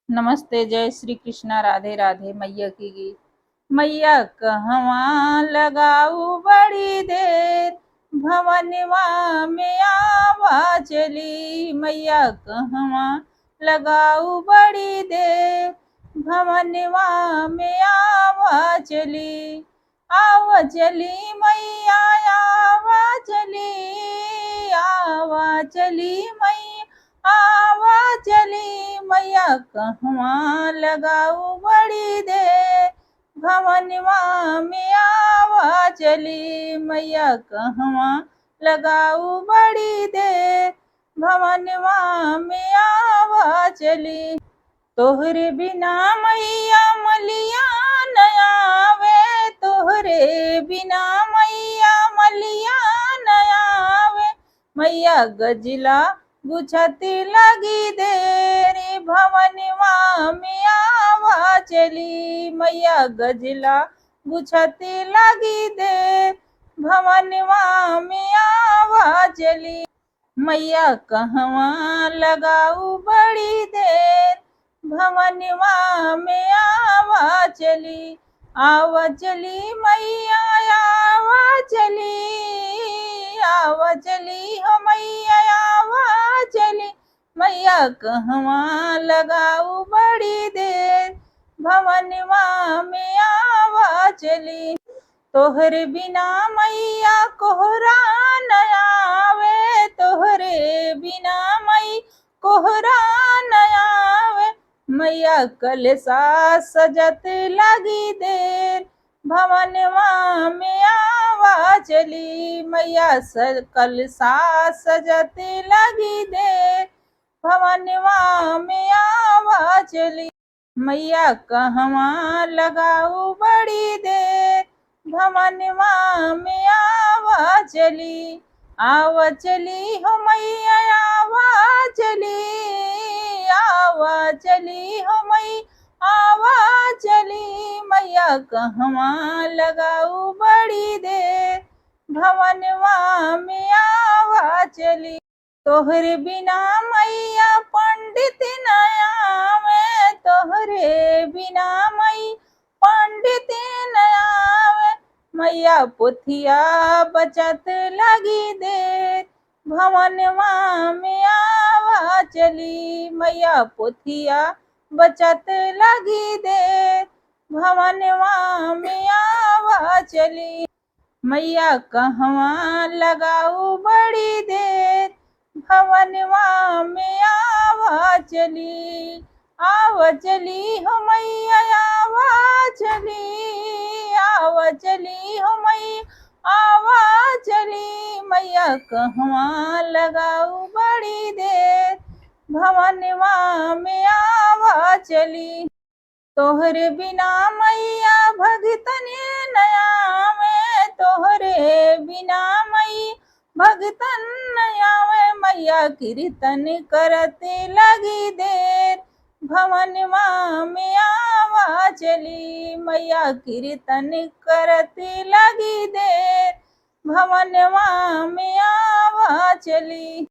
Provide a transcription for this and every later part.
नमस्ते, जय श्री कृष्णा, राधे राधे। मैया की गीत। मैया कहवा लगाऊ बड़ी देर, भवनवा में आवा चली। मैया कहवा लगाऊ बड़ी देर, भवनवा में आवा चली। आवा चली मैया, आवा चली, आवा चली मैया, आवा चली। मैया कहवा लगाऊ बड़ी देर, भवनवा में आवा चली। मैया कहवा लगाऊ बड़ी देर, भवनवा में आवा चली। तोहरे बिना मैया मलिया न आवे, तोहरे बिना मैया मलिया न आवे। मैया गजला गुछती लगी देरी, भवनवा में आवा चली। मैया गजला गुछती लगी देर, भवनवा में आवा चली। मैया कहवा लगाऊ बड़ी देर, भवनवा में आवा चली। आवा चली मैया, आवा चली, आवा चली हो मैया, आवा चली। मैया कहवा लगाऊ बड़ी देर, भवनवा में आवा चली। तोहरे बिना मैया कोहरा न आवे, तोहरे बिना मई कोहरा न आवे। मैया कलसा सजत लगी देर, भवनवा में आवा चली। मैया कलसा सजत लगी देर, भवनवा में आवा चली। मैया कहवा लगाऊ बड़ी देर, भवनवा में आवा चली। आवा चली हो मैया, आवा चली, आवा चली हो मैया, आवा चली। मैया कहवा लगाऊ बड़ी देर, भवनवा में आवा चली। तोहरे बिना मैया पंडित न आवे, तोहरे बिना मैया पंडित न आवे। मैया पोथिया बचत लगी देर, भवनवा में आवा चली। मैया पोथिया बचत लगी देर, भवनवा में आवा चली। मैया कहवा लगाऊ बड़ी देर, भवनवा में आवा चली। आवा चली हो मैया, आवा चली, आवा चली हो मैया, आवा चली। मैया कहवा लगाऊ बड़ी देर, भवनवा में आवा चली। तोहरे बिना मैया भगतन न आवे, तोहरे बिना मैया भगतन न आवे। मैया कीर्तन करते लगी देर, भवनवा में आवा चली। मैया कीर्तन करते लगी देर, भवनवा में आवा चली।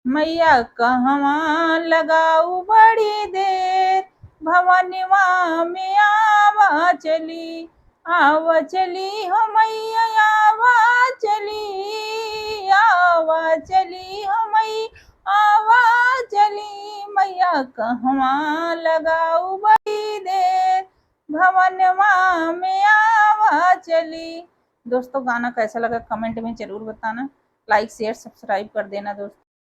मैया कहवा लगाऊ बड़ी देर, भवनवा में आवा चली। आवा चली हो मैया, आवा चली, आवा चली हो मैया, आवा चली। मैया कहवा लगाऊ बड़ी देर, भवनवा में आवा चली। दोस्तों, गाना कैसा लगा कमेंट में जरूर बताना। लाइक शेयर सब्सक्राइब कर देना दोस्तों।